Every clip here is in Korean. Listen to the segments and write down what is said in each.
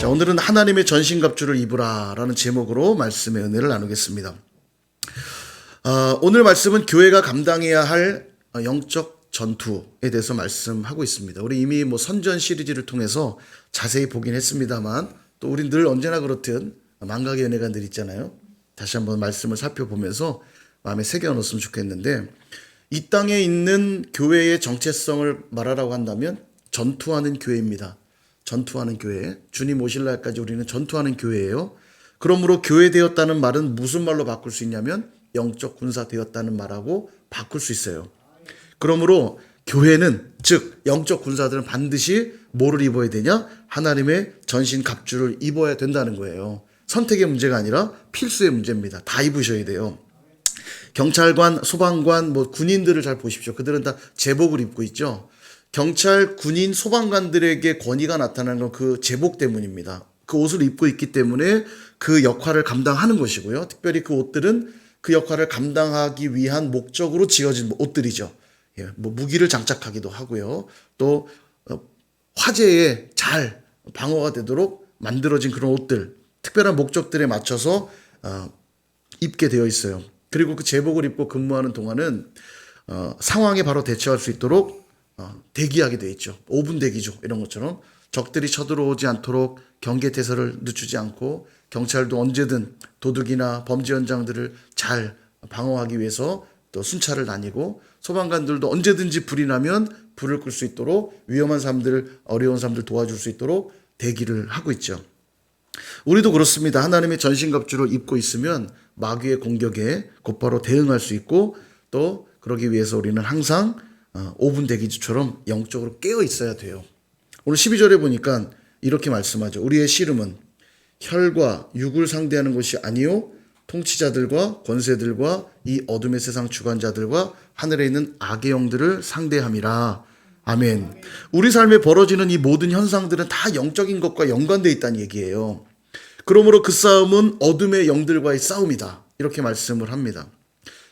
자, 오늘은 하나님의 전신갑주를 입으라 라는 제목으로 말씀의 은혜를 나누겠습니다. 오늘 말씀은 교회가 감당해야 할 영적 전투에 대해서 말씀하고 있습니다. 우리 이미 선전 시리즈를 통해서 자세히 보긴 했습니다만, 또 우리 늘 언제나 그렇듯 망각의 은혜가 늘 있잖아요. 다시 한번 말씀을 살펴보면서 마음에 새겨놓았으면 좋겠는데, 이 땅에 있는 교회의 정체성을 말하라고 한다면 전투하는 교회입니다. 전투하는 교회. 주님 오실 날까지 우리는 전투하는 교회예요. 그러므로 교회 되었다는 말은 무슨 말로 바꿀 수 있냐면 영적 군사 되었다는 말하고 바꿀 수 있어요. 그러므로 교회는, 즉 영적 군사들은 반드시 뭐를 입어야 되냐? 하나님의 전신 갑주를 입어야 된다는 거예요. 선택의 문제가 아니라 필수의 문제입니다. 다 입으셔야 돼요. 경찰관, 소방관, 군인들을 잘 보십시오. 그들은 다 제복을 입고 있죠. 경찰, 군인, 소방관들에게 권위가 나타나는 건 그 제복 때문입니다. 그 옷을 입고 있기 때문에 그 역할을 감당하는 것이고요. 특별히 그 옷들은 그 역할을 감당하기 위한 목적으로 지어진 옷들이죠. 무기를 장착하기도 하고요. 또 화재에 잘 방어가 되도록 만들어진 그런 옷들, 특별한 목적들에 맞춰서 입게 되어 있어요. 그리고 그 제복을 입고 근무하는 동안은 상황에 바로 대처할 수 있도록 대기하게 되어 있죠. 5분 대기죠. 이런 것처럼 적들이 쳐들어오지 않도록 경계태세를 늦추지 않고, 경찰도 언제든 도둑이나 범죄 현장들을 잘 방어하기 위해서 또 순찰을 다니고, 소방관들도 언제든지 불이 나면 불을 끌 수 있도록, 위험한 사람들, 어려운 사람들 도와줄 수 있도록 대기를 하고 있죠. 우리도 그렇습니다. 하나님의 전신갑주를 입고 있으면 마귀의 공격에 곧바로 대응할 수 있고, 또 그러기 위해서 우리는 항상 5분 대기주처럼 영적으로 깨어 있어야 돼요. 오늘 12절에 보니까 이렇게 말씀하죠. 우리의 씨름은 혈과 육을 상대하는 것이 아니요 통치자들과 권세들과 이 어둠의 세상 주관자들과 하늘에 있는 악의 영들을 상대함이라. 아멘. 우리 삶에 벌어지는 이 모든 현상들은 다 영적인 것과 연관되어 있다는 얘기예요. 그러므로 그 싸움은 어둠의 영들과의 싸움이다. 이렇게 말씀을 합니다.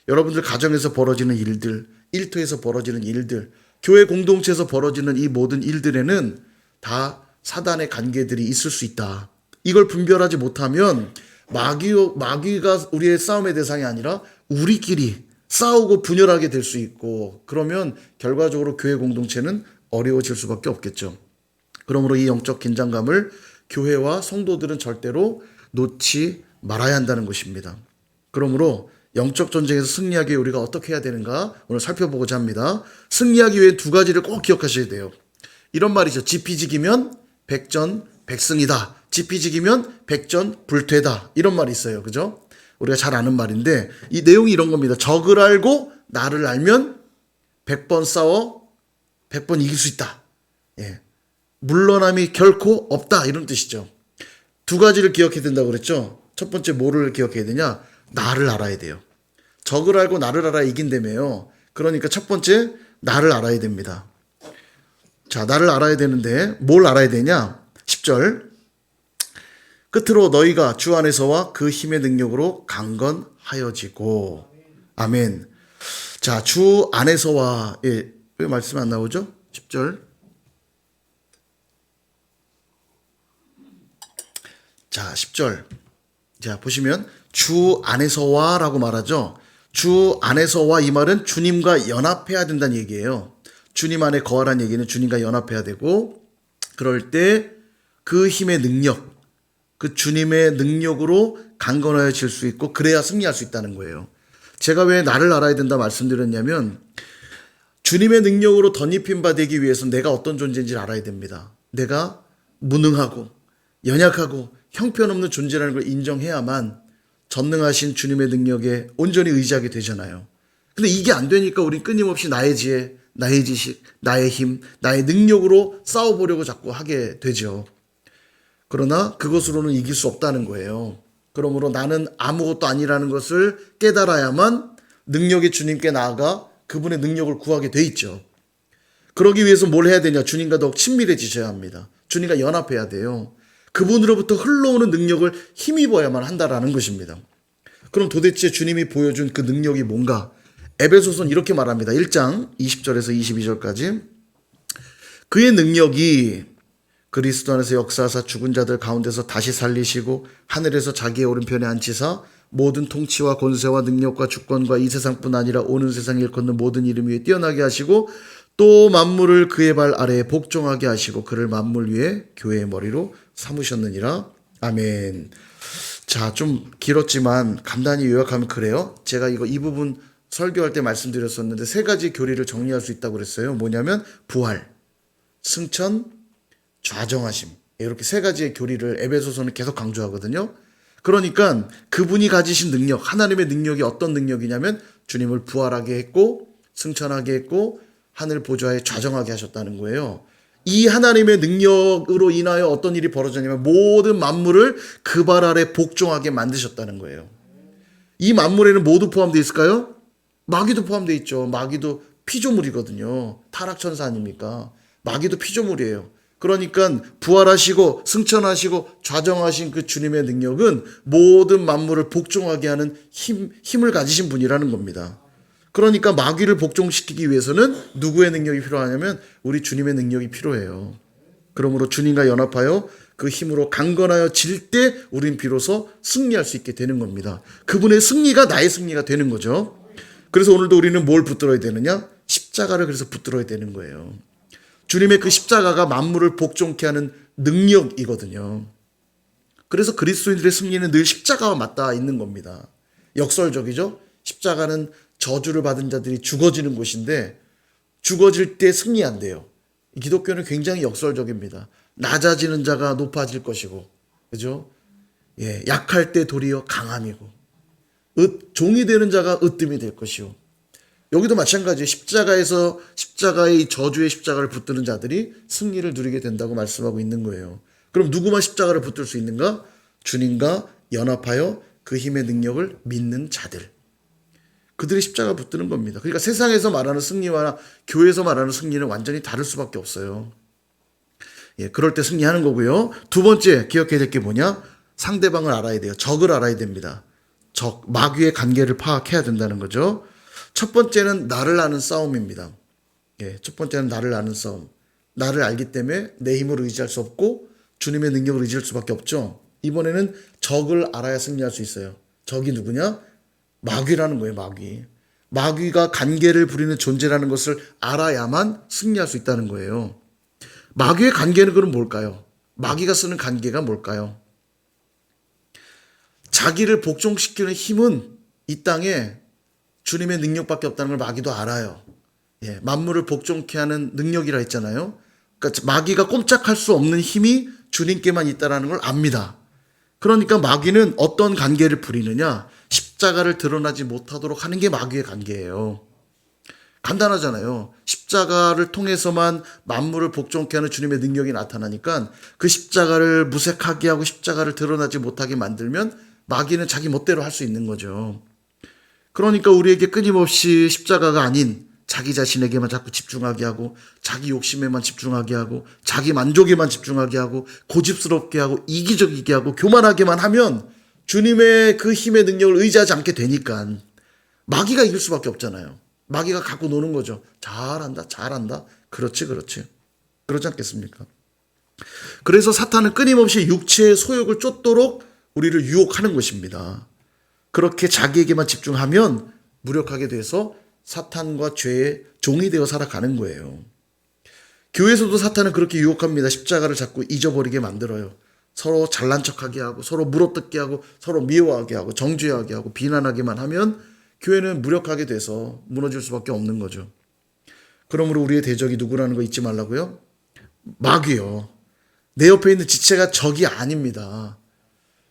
여러분들 가정에서 벌어지는 일들, 일터에서 벌어지는 일들, 교회 공동체에서 벌어지는 이 모든 일들에는 다 사단의 관계들이 있을 수 있다. 이걸 분별하지 못하면 마귀가 우리의 싸움의 대상이 아니라 우리끼리 싸우고 분열하게 될 수 있고, 그러면 결과적으로 교회 공동체는 어려워질 수밖에 없겠죠. 그러므로 이 영적 긴장감을 교회와 성도들은 절대로 놓지 말아야 한다는 것입니다. 그러므로 영적 전쟁에서 승리하기 위해 우리가 어떻게 해야 되는가 오늘 살펴보고자 합니다. 승리하기 위해 두 가지를 꼭 기억하셔야 돼요. 이런 말이죠. 지피지기면 백전백승이다. 지피지기면 백전불퇴다. 이런 말이 있어요. 그죠? 우리가 잘 아는 말인데, 이 내용이 이런 겁니다. 적을 알고 나를 알면 100번 싸워 100번 이길 수 있다. 물러남이 결코 없다. 이런 뜻이죠. 두 가지를 기억해야 된다고 그랬죠. 첫 번째 뭐를 기억해야 되냐? 나를 알아야 돼요. 적을 알고 나를 알아야 이긴다며요. 그러니까 첫 번째 나를 알아야 됩니다. 자, 나를 알아야 되는데 뭘 알아야 되냐? 10절. 끝으로 너희가 주 안에서와 그 힘의 능력으로 강건하여지고. 아멘. 자, 주 안에서와, 왜 말씀 안 나오죠? 10절. 자, 10절. 자, 보시면 주 안에서와 라고 말하죠. 주 안에서와, 이 말은 주님과 연합해야 된다는 얘기예요. 주님 안에 거하라는 얘기는 주님과 연합해야 되고, 그럴 때 그 힘의 능력, 그 주님의 능력으로 강건해질 수 있고, 그래야 승리할 수 있다는 거예요. 제가 왜 나를 알아야 된다 말씀드렸냐면, 주님의 능력으로 덧입힌 바 되기 위해서 내가 어떤 존재인지를 알아야 됩니다. 내가 무능하고 연약하고 형편없는 존재라는 걸 인정해야만 전능하신 주님의 능력에 온전히 의지하게 되잖아요. 근데 이게 안 되니까 우린 끊임없이 나의 지혜, 나의 지식, 나의 힘, 나의 능력으로 싸워보려고 자꾸 하게 되죠. 그러나 그것으로는 이길 수 없다는 거예요. 그러므로 나는 아무것도 아니라는 것을 깨달아야만 능력의 주님께 나아가 그분의 능력을 구하게 돼 있죠. 그러기 위해서 뭘 해야 되냐? 주님과 더욱 친밀해지셔야 합니다. 주님과 연합해야 돼요. 그분으로부터 흘러오는 능력을 힘입어야만 한다라는 것입니다. 그럼 도대체 주님이 보여준 그 능력이 뭔가? 에베소서는 이렇게 말합니다. 1장 20절에서 22절까지. 그의 능력이 그리스도 안에서 역사하사 죽은 자들 가운데서 다시 살리시고 하늘에서 자기의 오른편에 앉히사 모든 통치와 권세와 능력과 주권과 이 세상뿐 아니라 오는 세상 일컫는 모든 이름 위에 뛰어나게 하시고 또 만물을 그의 발 아래에 복종하게 하시고 그를 만물 위에 교회의 머리로 삼으셨느니라. 아멘. 자, 좀 길었지만 간단히 요약하면 그래요. 제가 이 부분 설교할 때 말씀드렸었는데 세 가지 교리를 정리할 수 있다고 그랬어요. 뭐냐면 부활, 승천, 좌정하심. 이렇게 세 가지의 교리를 에베소서는 계속 강조하거든요. 그러니까 그분이 가지신 능력, 하나님의 능력이 어떤 능력이냐면 주님을 부활하게 했고 승천하게 했고 하늘 보좌에 좌정하게 하셨다는 거예요. 이 하나님의 능력으로 인하여 어떤 일이 벌어졌냐면 모든 만물을 그 발 아래 복종하게 만드셨다는 거예요. 이 만물에는 모두 포함되어 있을까요? 마귀도 포함되어 있죠. 마귀도 피조물이거든요. 타락천사 아닙니까? 마귀도 피조물이에요. 그러니까 부활하시고 승천하시고 좌정하신 그 주님의 능력은 모든 만물을 복종하게 하는 힘을 가지신 분이라는 겁니다. 그러니까 마귀를 복종시키기 위해서는 누구의 능력이 필요하냐면 우리 주님의 능력이 필요해요. 그러므로 주님과 연합하여 그 힘으로 강건하여 질 때 우린 비로소 승리할 수 있게 되는 겁니다. 그분의 승리가 나의 승리가 되는 거죠. 그래서 오늘도 우리는 뭘 붙들어야 되느냐? 십자가를 그래서 붙들어야 되는 거예요. 주님의 그 십자가가 만물을 복종케 하는 능력이거든요. 그래서 그리스도인들의 승리는 늘 십자가와 맞닿아 있는 겁니다. 역설적이죠? 십자가는 저주를 받은 자들이 죽어지는 곳인데 죽어질 때 승리한대요. 기독교는 굉장히 역설적입니다. 낮아지는 자가 높아질 것이고, 그죠? 예, 약할 때 도리어 강함이고, 종이 되는 자가 으뜸이 될 것이요. 여기도 마찬가지예요. 십자가의 이 저주의 십자가를 붙드는 자들이 승리를 누리게 된다고 말씀하고 있는 거예요. 그럼 누구만 십자가를 붙들 수 있는가? 주님과 연합하여 그 힘의 능력을 믿는 자들. 그들이 십자가 붙드는 겁니다. 그러니까 세상에서 말하는 승리와 교회에서 말하는 승리는 완전히 다를 수밖에 없어요. 예, 그럴 때 승리하는 거고요. 두 번째 기억해야 될 게 뭐냐? 상대방을 알아야 돼요. 적을 알아야 됩니다. 마귀의 관계를 파악해야 된다는 거죠. 첫 번째는 나를 아는 싸움입니다. 예, 첫 번째는 나를 아는 싸움. 나를 알기 때문에 내 힘을 의지할 수 없고 주님의 능력을 의지할 수밖에 없죠. 이번에는 적을 알아야 승리할 수 있어요. 적이 누구냐? 마귀라는 거예요. 마귀가 관계를 부리는 존재라는 것을 알아야만 승리할 수 있다는 거예요. 마귀의 관계는 그럼 뭘까요? 마귀가 쓰는 관계가 뭘까요? 자기를 복종시키는 힘은 이 땅에 주님의 능력밖에 없다는 걸 마귀도 알아요. 예, 만물을 복종케 하는 능력이라 했잖아요. 그러니까 마귀가 꼼짝할 수 없는 힘이 주님께만 있다는 걸 압니다. 그러니까 마귀는 어떤 관계를 부리느냐? 십자가를 드러나지 못하도록 하는 게 마귀의 관계예요. 간단하잖아요. 십자가를 통해서만 만물을 복종케 하는 주님의 능력이 나타나니까 그 십자가를 무색하게 하고 십자가를 드러나지 못하게 만들면 마귀는 자기 멋대로 할 수 있는 거죠. 그러니까 우리에게 끊임없이 십자가가 아닌 자기 자신에게만 자꾸 집중하게 하고 자기 욕심에만 집중하게 하고 자기 만족에만 집중하게 하고 고집스럽게 하고 이기적이게 하고 교만하게만 하면 주님의 그 힘의 능력을 의지하지 않게 되니까 마귀가 이길 수밖에 없잖아요. 마귀가 갖고 노는 거죠. 잘한다. 그렇지. 그렇지 않겠습니까? 그래서 사탄은 끊임없이 육체의 소욕을 쫓도록 우리를 유혹하는 것입니다. 그렇게 자기에게만 집중하면 무력하게 돼서 사탄과 죄의 종이 되어 살아가는 거예요. 교회에서도 사탄은 그렇게 유혹합니다. 십자가를 자꾸 잊어버리게 만들어요. 서로 잘난 척하게 하고 서로 물어뜯게 하고 서로 미워하게 하고 정죄하게 하고 비난하게만 하면 교회는 무력하게 돼서 무너질 수밖에 없는 거죠. 그러므로 우리의 대적이 누구라는 거 잊지 말라고요? 마귀요. 내 옆에 있는 지체가 적이 아닙니다.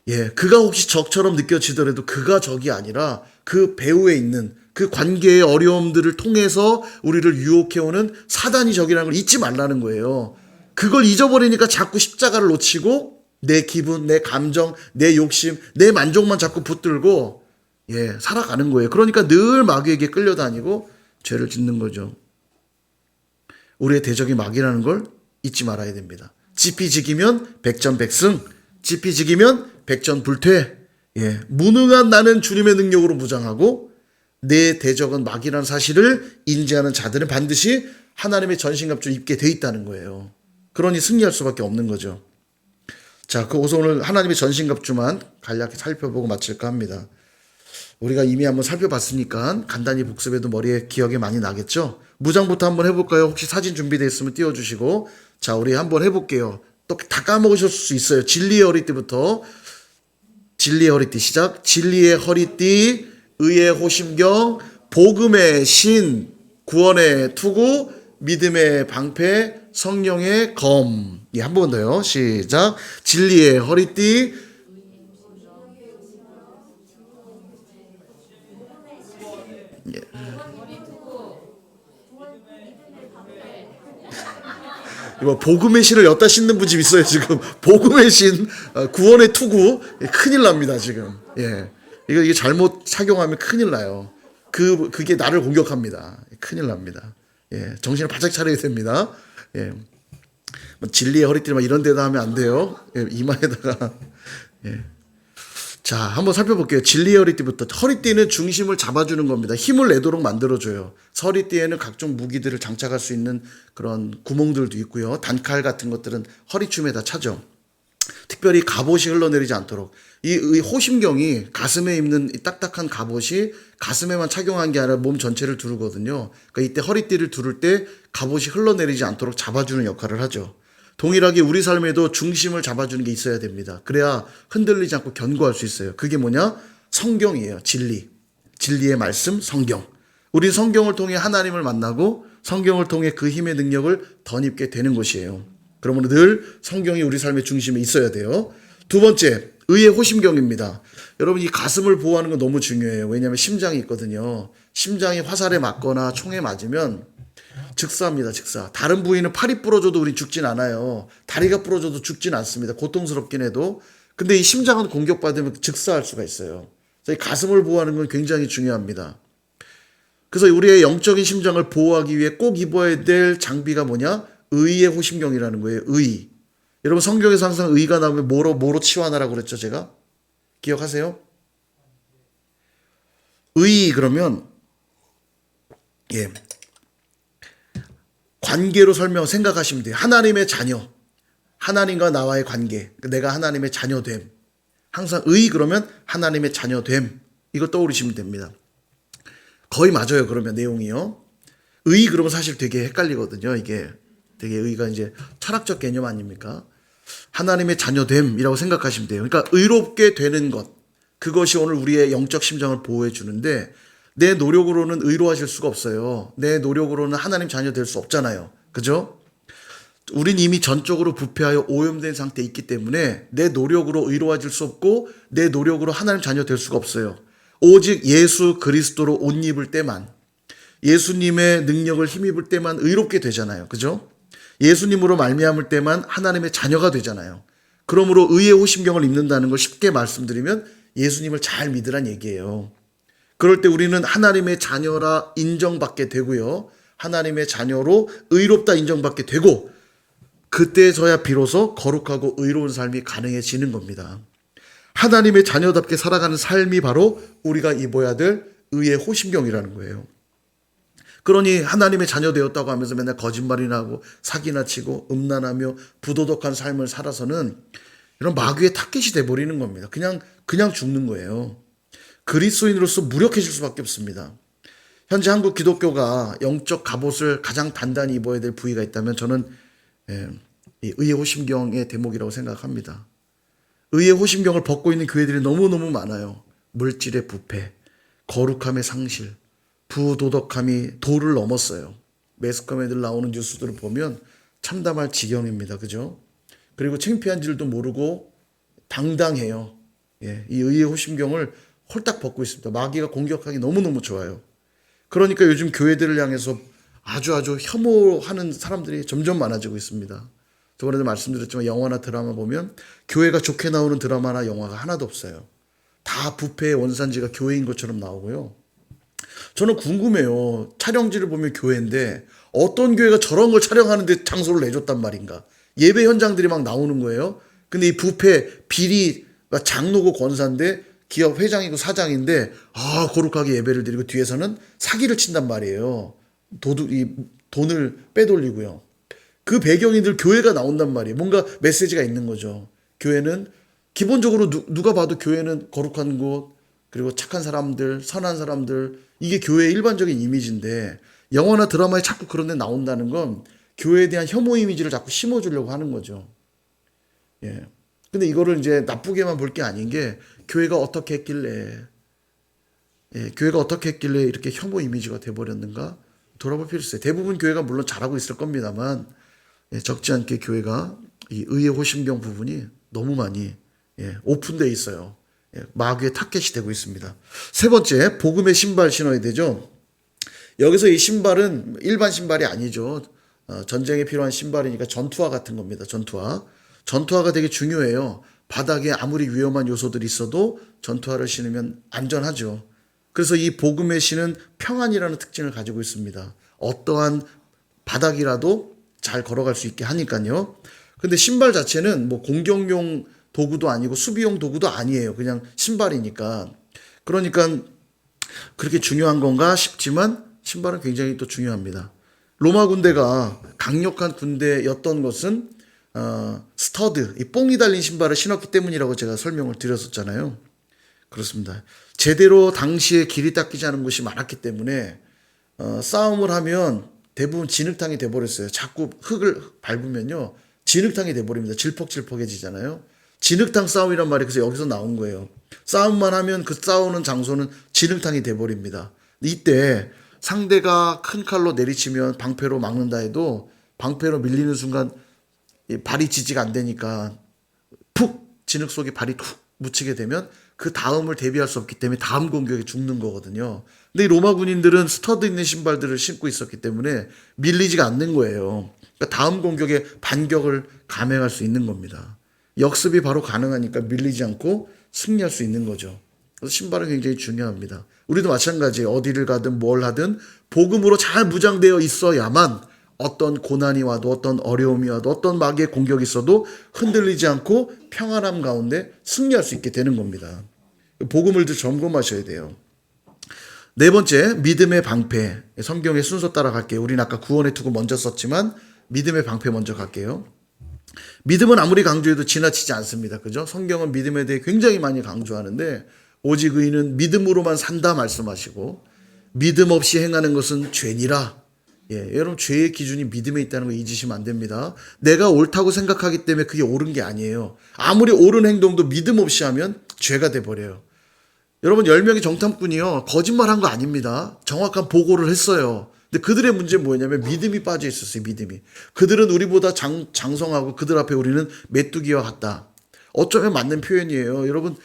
예, 그가 혹시 적처럼 느껴지더라도 그가 적이 아니라 그 배후에 있는 그 관계의 어려움들을 통해서 우리를 유혹해오는 사단이 적이라는 걸 잊지 말라는 거예요. 그걸 잊어버리니까 자꾸 십자가를 놓치고 내 기분, 내 감정, 내 욕심, 내 만족만 자꾸 붙들고 살아가는 거예요. 그러니까 늘 마귀에게 끌려다니고 죄를 짓는 거죠. 우리의 대적이 마귀라는 걸 잊지 말아야 됩니다. 지피지기면 백전백승, 지피지기면 백전불퇴. 무능한 나는 주님의 능력으로 무장하고 내 대적은 마귀라는 사실을 인지하는 자들은 반드시 하나님의 전신갑주를 입게 돼 있다는 거예요. 그러니 승리할 수밖에 없는 거죠. 자, 그래서 오늘 하나님의 전신갑주만 간략히 살펴보고 마칠까 합니다. 우리가 이미 한번 살펴봤으니까 간단히 복습해도 머리에 기억에 많이 나겠죠? 무장부터 한번 해볼까요? 혹시 사진 준비되어 있으면 띄워주시고. 자, 우리 한번 해볼게요. 또 다 까먹으실 수 있어요. 진리의 허리띠부터. 진리의 허리띠 시작. 진리의 허리띠, 의의 호심경, 복음의 신, 구원의 투구, 믿음의 방패, 성령의 검. 예, 한 번 더요. 시작. 진리의 허리띠, 이거 복음의 신을 엿다 씻는 분집 있어요 지금. 복음의 신, 구원의 투구. 예, 큰일 납니다 지금. 예, 이게 잘못 착용하면 큰일 나요. 그게 나를 공격합니다. 큰일 납니다. 예, 정신을 바짝 차려야 됩니다. 예, 뭐 진리의 허리띠 막 이런 데다 하면 안 돼요. 예, 이마에다가. 예. 자, 한번 살펴볼게요. 진리의 허리띠부터. 허리띠는 중심을 잡아주는 겁니다. 힘을 내도록 만들어줘요. 허리띠에는 각종 무기들을 장착할 수 있는 그런 구멍들도 있고요. 단칼 같은 것들은 허리춤에다 차죠. 특별히 갑옷이 흘러내리지 않도록. 이 호심경이 가슴에 입는 이 딱딱한 갑옷이 가슴에만 착용한 게 아니라 몸 전체를 두르거든요. 그러니까 이때 허리띠를 두를 때 갑옷이 흘러내리지 않도록 잡아주는 역할을 하죠. 동일하게 우리 삶에도 중심을 잡아주는 게 있어야 됩니다. 그래야 흔들리지 않고 견고할 수 있어요. 그게 뭐냐? 성경이에요. 진리. 진리의 말씀, 성경. 우리 성경을 통해 하나님을 만나고 성경을 통해 그 힘의 능력을 덧입게 되는 것이에요. 그러므로 늘 성경이 우리 삶의 중심에 있어야 돼요. 두 번째, 의의 호심경입니다. 여러분, 이 가슴을 보호하는 건 너무 중요해요. 왜냐하면 심장이 있거든요. 심장이 화살에 맞거나 총에 맞으면 즉사합니다. 즉사. 다른 부위는 팔이 부러져도 우리 죽진 않아요. 다리가 부러져도 죽진 않습니다. 고통스럽긴 해도. 근데 이 심장은 공격받으면 즉사할 수가 있어요. 그래서 이 가슴을 보호하는 건 굉장히 중요합니다. 그래서 우리의 영적인 심장을 보호하기 위해 꼭 입어야 될 장비가 뭐냐? 의의 호심경이라는 거예요. 의. 여러분, 성경에서 항상 의가 나오면 뭐로 치환하라고 그랬죠, 제가? 기억하세요? 의 그러면 예, 관계로 생각하시면 돼요. 하나님의 자녀, 하나님과 나와의 관계, 내가 하나님의 자녀됨. 항상 의 그러면 하나님의 자녀됨. 이거 떠오르시면 됩니다. 거의 맞아요. 그러면 내용이요. 의 그러면 사실 되게 헷갈리거든요. 이게 되게 의가 이제 철학적 개념 아닙니까? 하나님의 자녀됨이라고 생각하시면 돼요. 그러니까 의롭게 되는 것, 그것이 오늘 우리의 영적 심장을 보호해 주는데, 내 노력으로는 의로워질 수가 없어요. 내 노력으로는 하나님 자녀 될 수 없잖아요. 그죠? 우린 이미 전적으로 부패하여 오염된 상태에 있기 때문에 내 노력으로 의로워질 수 없고 내 노력으로 하나님 자녀 될 수가 없어요. 오직 예수 그리스도로 옷 입을 때만, 예수님의 능력을 힘입을 때만 의롭게 되잖아요. 그죠? 예수님으로 말미암을 때만 하나님의 자녀가 되잖아요. 그러므로 의의 호심경을 입는다는 걸 쉽게 말씀드리면 예수님을 잘 믿으란 얘기예요. 그럴 때 우리는 하나님의 자녀라 인정받게 되고요. 하나님의 자녀로 의롭다 인정받게 되고, 그때서야 비로소 거룩하고 의로운 삶이 가능해지는 겁니다. 하나님의 자녀답게 살아가는 삶이 바로 우리가 입어야 될 의의 호심경이라는 거예요. 그러니 하나님의 자녀 되었다고 하면서 맨날 거짓말이나 하고 사기나 치고 음란하며 부도덕한 삶을 살아서는 이런 마귀의 타겟이 돼버리는 겁니다. 그냥 죽는 거예요. 그리스도인으로서 무력해질 수밖에 없습니다. 현재 한국 기독교가 영적 갑옷을 가장 단단히 입어야 될 부위가 있다면 저는 이 의의 호심경의 대목이라고 생각합니다. 의의 호심경을 벗고 있는 교회들이 너무너무 많아요. 물질의 부패, 거룩함의 상실, 부도덕함이 도를 넘었어요. 매스컴에 늘 나오는 뉴스들을 보면 참담할 지경입니다. 그죠? 그리고 창피한 줄도 모르고 당당해요. 예, 이 의의 호심경을 홀딱 벗고 있습니다. 마귀가 공격하기 너무너무 좋아요. 그러니까 요즘 교회들을 향해서 아주 혐오하는 사람들이 점점 많아지고 있습니다. 저번에도 말씀드렸지만 영화나 드라마 보면 교회가 좋게 나오는 드라마나 영화가 하나도 없어요. 다 부패의 원산지가 교회인 것처럼 나오고요. 저는 궁금해요. 촬영지를 보면 교회인데 어떤 교회가 저런 걸 촬영하는데 장소를 내줬단 말인가. 예배 현장들이 막 나오는 거예요. 근데 이 부패, 비리가 장로고 권사인데 기업 회장이고 사장인데 거룩하게 예배를 드리고 뒤에서는 사기를 친단 말이에요. 돈을 빼돌리고요. 그 배경이 늘 교회가 나온단 말이에요. 뭔가 메시지가 있는 거죠. 교회는 기본적으로 누가 봐도 교회는 거룩한 곳, 그리고 착한 사람들, 선한 사람들, 이게 교회의 일반적인 이미지인데 영화나 드라마에 자꾸 그런 데 나온다는 건 교회에 대한 혐오 이미지를 자꾸 심어주려고 하는 거죠. 예. 근데 이거를 이제 나쁘게만 볼 게 아닌 게 교회가 어떻게 했길래 교회가 어떻게 했길래 이렇게 혐오 이미지가 돼버렸는가 돌아볼 필요 있어요. 대부분 교회가 물론 잘하고 있을 겁니다만 적지 않게 교회가 이 의의 호심경 부분이 너무 많이 오픈되어 있어요. 마귀의 타겟이 되고 있습니다. 세 번째, 복음의 신발 신어야 되죠. 여기서 이 신발은 일반 신발이 아니죠. 전쟁에 필요한 신발이니까 전투화 같은 겁니다. 전투화가 되게 중요해요. 바닥에 아무리 위험한 요소들이 있어도 전투화를 신으면 안전하죠. 그래서 이 복음의 신은 평안이라는 특징을 가지고 있습니다. 어떠한 바닥이라도 잘 걸어갈 수 있게 하니까요. 근데 신발 자체는 뭐 공격용 도구도 아니고 수비용 도구도 아니에요. 그냥 신발이니까. 그러니까 그렇게 중요한 건가 싶지만 신발은 굉장히 또 중요합니다. 로마 군대가 강력한 군대였던 것은 스터드, 이 뽕이 달린 신발을 신었기 때문이라고 제가 설명을 드렸었잖아요. 그렇습니다. 제대로 당시에 길이 닦이지 않은 곳이 많았기 때문에 싸움을 하면 대부분 진흙탕이 돼버렸어요. 자꾸 흙을 밟으면요 진흙탕이 돼버립니다. 질퍽질퍽해지잖아요. 진흙탕 싸움이란 말이 그래서 여기서 나온 거예요. 싸움만 하면 그 싸우는 장소는 진흙탕이 돼버립니다. 이때 상대가 큰 칼로 내리치면 방패로 막는다 해도 방패로 밀리는 순간 발이 지지가 안 되니까 푹 진흙 속에 발이 툭 묻히게 되면 그 다음을 대비할 수 없기 때문에 다음 공격에 죽는 거거든요. 근데 이 로마 군인들은 스터드 있는 신발들을 신고 있었기 때문에 밀리지가 않는 거예요. 그러니까 다음 공격에 반격을 감행할 수 있는 겁니다. 역습이 바로 가능하니까 밀리지 않고 승리할 수 있는 거죠. 그래서 신발은 굉장히 중요합니다. 우리도 마찬가지예요. 어디를 가든 뭘 하든 복음으로 잘 무장되어 있어야만 어떤 고난이 와도 어떤 어려움이 와도 어떤 마귀의 공격이 있어도 흔들리지 않고 평안함 가운데 승리할 수 있게 되는 겁니다. 복음을 늘 점검하셔야 돼요. 네 번째, 믿음의 방패. 성경의 순서 따라갈게요. 우리는 아까 구원의 투구 먼저 썼지만 믿음의 방패 먼저 갈게요. 믿음은 아무리 강조해도 지나치지 않습니다. 그죠? 성경은 믿음에 대해 굉장히 많이 강조하는데 오직 의인은 믿음으로만 산다 말씀하시고 믿음 없이 행하는 것은 죄니라. 여러분 죄의 기준이 믿음에 있다는 거 잊으시면 안 됩니다. 내가 옳다고 생각하기 때문에 그게 옳은 게 아니에요. 아무리 옳은 행동도 믿음 없이 하면 죄가 돼버려요. 여러분 10명의 정탐꾼이요 거짓말한 거 아닙니다. 정확한 보고를 했어요. 근데 그들의 문제는 뭐냐면 믿음이 빠져 있었어요. 믿음이. 그들은 우리보다 장성하고 그들 앞에 우리는 메뚜기와 같다. 어쩌면 맞는 표현이에요. 여러분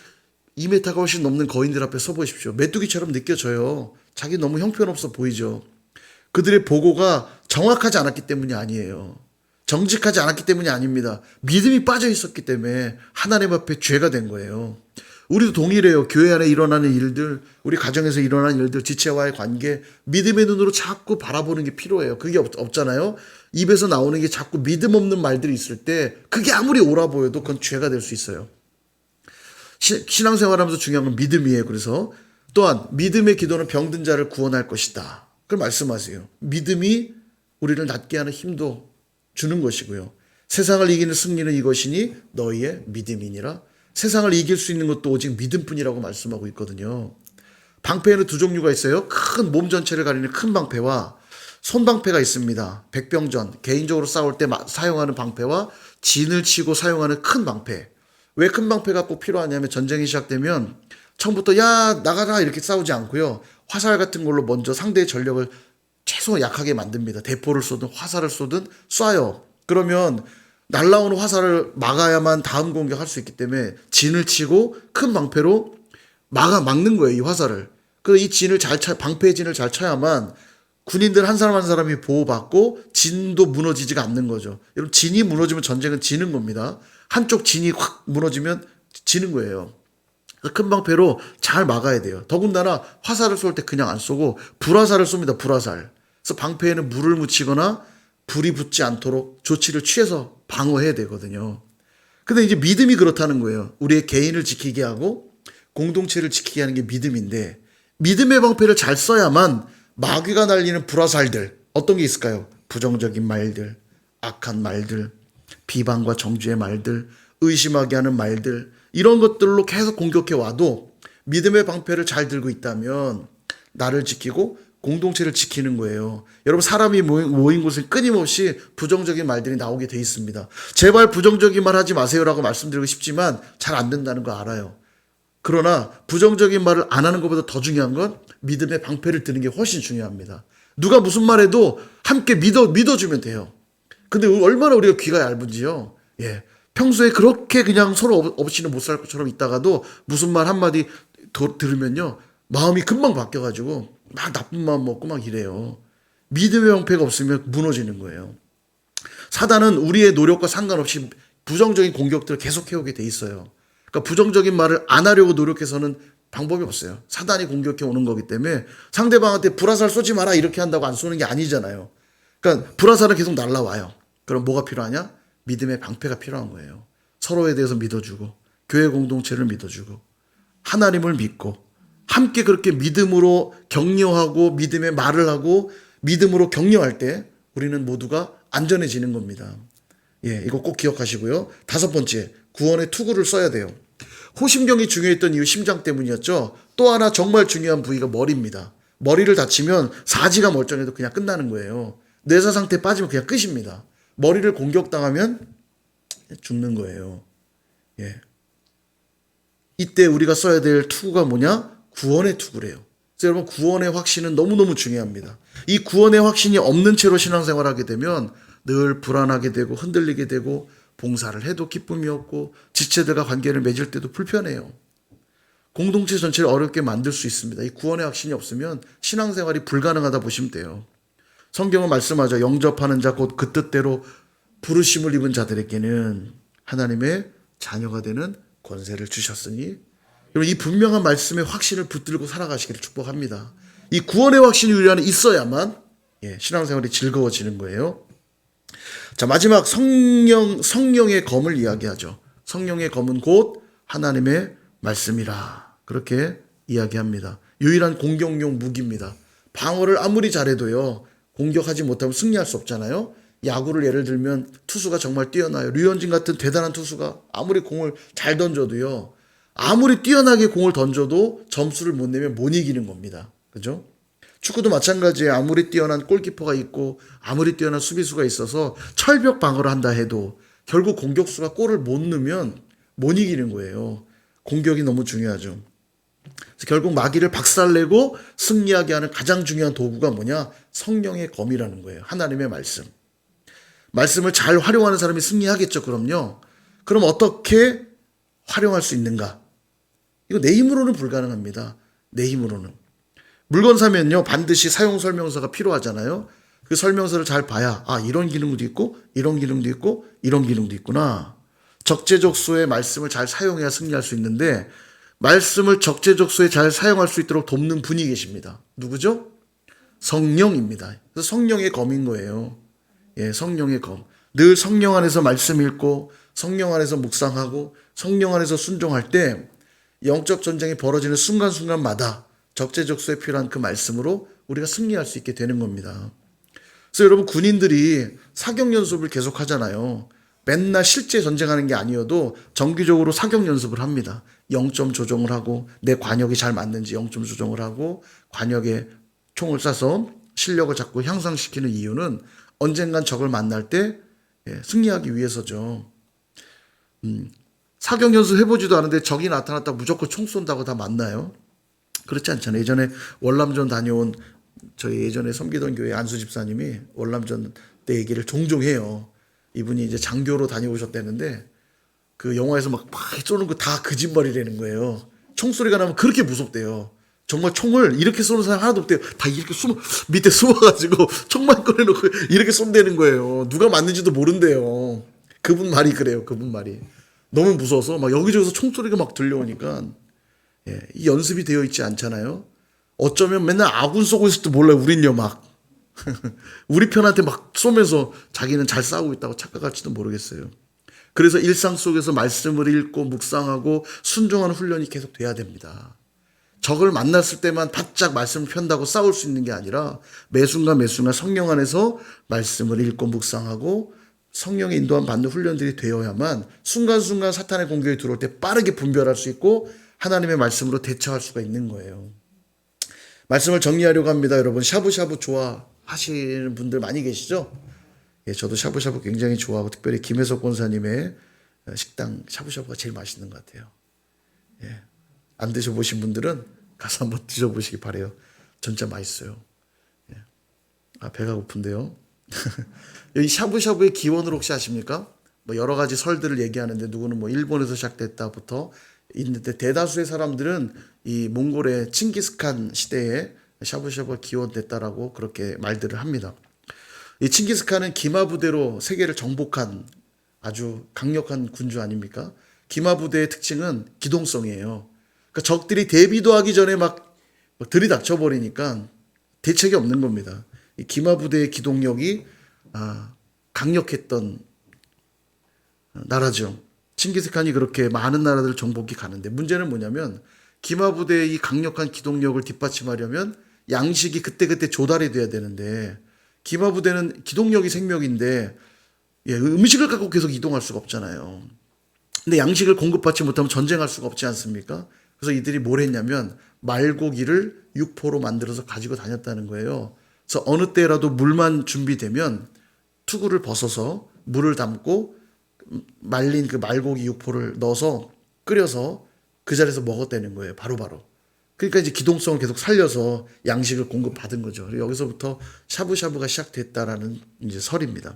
2m가 훨씬 넘는 거인들 앞에 서보십시오. 메뚜기처럼 느껴져요. 자기 너무 형편없어 보이죠. 그들의 보고가 정확하지 않았기 때문이 아니에요. 정직하지 않았기 때문이 아닙니다. 믿음이 빠져 있었기 때문에 하나님 앞에 죄가 된 거예요. 우리도 동일해요. 교회 안에 일어나는 일들, 우리 가정에서 일어나는 일들, 지체와의 관계, 믿음의 눈으로 자꾸 바라보는 게 필요해요. 그게 없잖아요. 입에서 나오는 게 자꾸 믿음 없는 말들이 있을 때 그게 아무리 옳아 보여도 그건 죄가 될 수 있어요. 신앙생활하면서 중요한 건 믿음이에요. 그래서 또한 믿음의 기도는 병든 자를 구원할 것이다. 그걸 말씀하세요. 믿음이 우리를 낫게 하는 힘도 주는 것이고요. 세상을 이기는 승리는 이것이니 너희의 믿음이니라. 세상을 이길 수 있는 것도 오직 믿음뿐이라고 말씀하고 있거든요. 방패에는 두 종류가 있어요. 큰 몸 전체를 가리는 큰 방패와 손방패가 있습니다. 백병전, 개인적으로 싸울 때 사용하는 방패와 진을 치고 사용하는 큰 방패. 왜 큰 방패가 꼭 필요하냐면 전쟁이 시작되면 처음부터 야 나가라 이렇게 싸우지 않고요. 화살 같은 걸로 먼저 상대의 전력을 최소 약하게 만듭니다. 대포를 쏘든 화살을 쏘든 쏴요. 그러면 날라오는 화살을 막아야만 다음 공격할 수 있기 때문에 진을 치고 큰 방패로 막는 거예요. 이 화살을. 이 진을 방패의 진을 잘 쳐야만 군인들 한 사람 한 사람이 보호받고 진도 무너지지가 않는 거죠. 여러분 진이 무너지면 전쟁은 지는 겁니다. 한쪽 진이 확 무너지면 지는 거예요. 큰 방패로 잘 막아야 돼요. 더군다나 화살을 쏠 때 그냥 안 쏘고 불화살을 쏩니다. 불화살. 그래서 방패에는 물을 묻히거나 불이 붙지 않도록 조치를 취해서 방어해야 되거든요. 근데 이제 믿음이 그렇다는 거예요. 우리의 개인을 지키게 하고 공동체를 지키게 하는 게 믿음인데 믿음의 방패를 잘 써야만 마귀가 날리는 불화살들 어떤 게 있을까요? 부정적인 말들, 악한 말들, 비방과 정죄의 말들, 의심하게 하는 말들, 이런 것들로 계속 공격해 와도 믿음의 방패를 잘 들고 있다면 나를 지키고 공동체를 지키는 거예요. 여러분, 사람이 모인 곳에 끊임없이 부정적인 말들이 나오게 돼 있습니다. 제발 부정적인 말 하지 마세요라고 말씀드리고 싶지만 잘 안 된다는 거 알아요. 그러나 부정적인 말을 안 하는 것보다 더 중요한 건 믿음의 방패를 드는 게 훨씬 중요합니다. 누가 무슨 말해도 함께 믿어주면 돼요. 근데 얼마나 우리가 귀가 얇은지요. 예. 평소에 그렇게 그냥 서로 없이는 못 살 것처럼 있다가도 무슨 말 한마디 들으면요, 마음이 금방 바뀌어가지고 막 나쁜 마음 먹고 막 이래요. 믿음의 방패가 없으면 무너지는 거예요. 사단은 우리의 노력과 상관없이 부정적인 공격들을 계속 해오게 돼 있어요. 그러니까 부정적인 말을 안 하려고 노력해서는 방법이 없어요. 사단이 공격해 오는 거기 때문에 상대방한테 불화살 쏘지 마라 이렇게 한다고 안 쏘는 게 아니잖아요. 그러니까 불화살은 계속 날라와요. 그럼 뭐가 필요하냐? 믿음의 방패가 필요한 거예요. 서로에 대해서 믿어주고, 교회 공동체를 믿어주고, 하나님을 믿고, 함께 그렇게 믿음으로 격려하고 믿음의 말을 하고 믿음으로 격려할 때 우리는 모두가 안전해지는 겁니다. 예, 이거 꼭 기억하시고요. 5번째, 구원의 투구를 써야 돼요. 호심경이 중요했던 이유 심장 때문이었죠. 또 하나 정말 중요한 부위가 머리입니다. 머리를 다치면 사지가 멀쩡해도 그냥 끝나는 거예요. 뇌사 상태에 빠지면 그냥 끝입니다. 머리를 공격당하면 죽는 거예요. 예. 이때 우리가 써야 될 투구가 뭐냐? 구원의 투구래요. 그래서 여러분, 구원의 확신은 너무너무 중요합니다. 이 구원의 확신이 없는 채로 신앙생활하게 되면 늘 불안하게 되고 흔들리게 되고 봉사를 해도 기쁨이 없고 지체들과 관계를 맺을 때도 불편해요. 공동체 전체를 어렵게 만들 수 있습니다. 이 구원의 확신이 없으면 신앙생활이 불가능하다 보시면 돼요. 성경은 말씀하죠. 영접하는 자 곧 그 뜻대로 부르심을 입은 자들에게는 하나님의 자녀가 되는 권세를 주셨으니, 여러분, 이 분명한 말씀의 확신을 붙들고 살아가시기를 축복합니다. 이 구원의 확신이 우리 안에 있어야만 신앙생활이 즐거워지는 거예요. 자, 마지막 성령의 검을 이야기하죠. 성령의 검은 곧 하나님의 말씀이라, 그렇게 이야기합니다. 유일한 공격용 무기입니다. 방어를 아무리 잘해도요, 공격하지 못하면 승리할 수 없잖아요. 야구를 예를 들면 투수가 정말 뛰어나요. 류현진 같은 대단한 투수가 아무리 공을 잘 던져도요, 아무리 뛰어나게 공을 던져도 점수를 못 내면 못 이기는 겁니다. 그죠? 축구도 마찬가지예요. 아무리 뛰어난 골키퍼가 있고 아무리 뛰어난 수비수가 있어서 철벽 방어를 한다 해도 결국 공격수가 골을 못 넣으면 못 이기는 거예요. 공격이 너무 중요하죠. 그래서 결국 마귀를 박살내고 승리하게 하는 가장 중요한 도구가 뭐냐? 성령의 검이라는 거예요. 하나님의 말씀. 말씀을 잘 활용하는 사람이 승리하겠죠. 그럼요. 그럼 어떻게 활용할 수 있는가? 이거 내 힘으로는 불가능합니다. 내 힘으로는. 물건 사면요, 반드시 사용 설명서가 필요하잖아요. 그 설명서를 잘 봐야, 아, 이런 기능도 있고 이런 기능도 있고 이런 기능도 있구나. 적재적소의 말씀을 잘 사용해야 승리할 수 있는데, 말씀을 적재적소에 잘 사용할 수 있도록 돕는 분이 계십니다. 누구죠? 성령입니다. 그래서 성령의 검인 거예요. 예, 성령의 검. 늘 성령 안에서 말씀 읽고 성령 안에서 묵상하고 성령 안에서 순종할 때 영적 전쟁이 벌어지는 순간순간마다 적재적소에 필요한 그 말씀으로 우리가 승리할 수 있게 되는 겁니다. 그래서 여러분, 군인들이 사격 연습을 계속 하잖아요. 맨날 실제 전쟁하는 게 아니어도 정기적으로 사격 연습을 합니다. 0점 조정을 하고 내 관역이 잘 맞는지 0점 조정을 하고 관역에 총을 쏴서 실력을 자꾸 향상시키는 이유는 언젠간 적을 만날 때 승리하기 위해서죠. 사격 연습 해보지도 않은데 적이 나타났다고 무조건 총 쏜다고 다 맞나요? 그렇지 않잖아요. 예전에 월남전 다녀온 저희 예전에 섬기던 교회 안수 집사님이 월남전 때 얘기를 종종 해요. 이분이 이제 장교로 다녀오셨다는데 그 영화에서 막 쏘는 거 다 거짓말이라는 거예요. 총소리가 나면 그렇게 무섭대요. 정말 총을 이렇게 쏘는 사람 하나도 없대요. 다 이렇게 밑에 숨어가지고 총만 꺼내놓고 이렇게 쏜다는 거예요. 누가 맞는지도 모른대요. 그분 말이 그래요. 그분 말이. 너무 무서워서 막 여기저기서 총소리가 막 들려오니까 이 연습이 되어 있지 않잖아요. 어쩌면 맨날 아군 쏘고 있을 때 몰라요. 우린요 막. 우리 편한테 막 쏘면서 자기는 잘 싸우고 있다고 착각할지도 모르겠어요. 그래서 일상 속에서 말씀을 읽고 묵상하고 순종하는 훈련이 계속 돼야 됩니다. 적을 만났을 때만 바짝 말씀을 편다고 싸울 수 있는 게 아니라 매 순간 매 순간 성령 안에서 말씀을 읽고 묵상하고 성령의 인도함 받는 훈련들이 되어야만 순간순간 사탄의 공격이 들어올 때 빠르게 분별할 수 있고 하나님의 말씀으로 대처할 수가 있는 거예요. 말씀을 정리하려고 합니다. 여러분, 샤브샤브 좋아하시는 분들 많이 계시죠? 예, 저도 샤브샤브 굉장히 좋아하고 특별히 김혜석 권사님의 식당 샤브샤브가 제일 맛있는 것 같아요. 예, 안 드셔보신 분들은 가서 한번 드셔보시기 바래요. 진짜 맛있어요. 예. 배가 고픈데요. 이 샤브샤브의 기원을 혹시 아십니까? 뭐 여러 가지 설들을 얘기하는데 누구는 뭐 일본에서 시작됐다부터 있는데 대다수의 사람들은 이 몽골의 칭기스칸 시대에 샤브샤브가 기원됐다라고 그렇게 말들을 합니다. 이 칭기스칸은 기마 부대로 세계를 정복한 아주 강력한 군주 아닙니까? 기마 부대의 특징은 기동성이에요. 그러니까 적들이 대비도 하기 전에 막 들이닥쳐 버리니까 대책이 없는 겁니다. 이 기마 부대의 기동력이 강력했던 나라죠. 칭기스칸이 그렇게 많은 나라들을 정복해 가는데 문제는 뭐냐면 기마 부대의 이 강력한 기동력을 뒷받침하려면 양식이 그때그때 조달이 돼야 되는데 기마 부대는 기동력이 생명인데 음식을 갖고 계속 이동할 수가 없잖아요. 근데 양식을 공급받지 못하면 전쟁할 수가 없지 않습니까? 그래서 이들이 뭘 했냐면 말고기를 육포로 만들어서 가지고 다녔다는 거예요. 그래서 어느 때라도 물만 준비되면 투구를 벗어서 물을 담고 말린 그 말고기 육포를 넣어서 끓여서 그 자리에서 먹었다는 거예요. 바로바로. 그러니까 이제 기동성을 계속 살려서 양식을 공급받은 거죠. 여기서부터 샤브샤브가 시작됐다라는 이제 설입니다.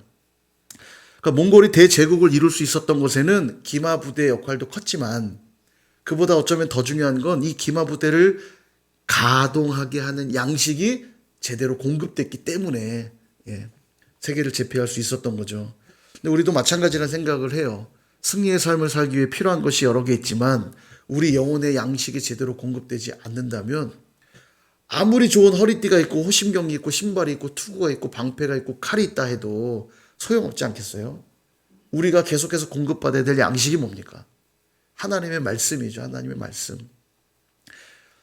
그러니까 몽골이 대제국을 이룰 수 있었던 것에는 기마 부대의 역할도 컸지만 그보다 어쩌면 더 중요한 건 이 기마 부대를 가동하게 하는 양식이 제대로 공급됐기 때문에 세계를 제패할 수 있었던 거죠. 근데 우리도 마찬가지라는 생각을 해요. 승리의 삶을 살기 위해 필요한 것이 여러 개 있지만 우리 영혼의 양식이 제대로 공급되지 않는다면 아무리 좋은 허리띠가 있고 호심경이 있고 신발이 있고 투구가 있고 방패가 있고 칼이 있다 해도 소용없지 않겠어요? 우리가 계속해서 공급받아야 될 양식이 뭡니까? 하나님의 말씀이죠. 하나님의 말씀.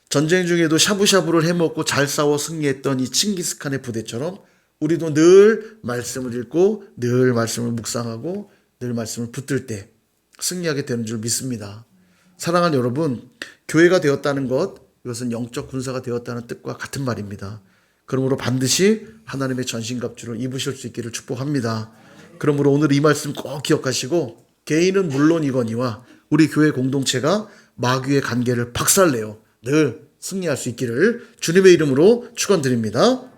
전쟁 중에도 샤브샤브를 해먹고 잘 싸워 승리했던 이 칭기스칸의 부대처럼 우리도 늘 말씀을 읽고 늘 말씀을 묵상하고 늘 말씀을 붙들 때 승리하게 되는 줄 믿습니다. 사랑하는 여러분, 교회가 되었다는 것, 이것은 영적 군사가 되었다는 뜻과 같은 말입니다. 그러므로 반드시 하나님의 전신갑주를 입으실 수 있기를 축복합니다. 그러므로 오늘 이 말씀 꼭 기억하시고 개인은 물론이거니와 우리 교회 공동체가 마귀의 관계를 박살내어 늘 승리할 수 있기를 주님의 이름으로 축원드립니다.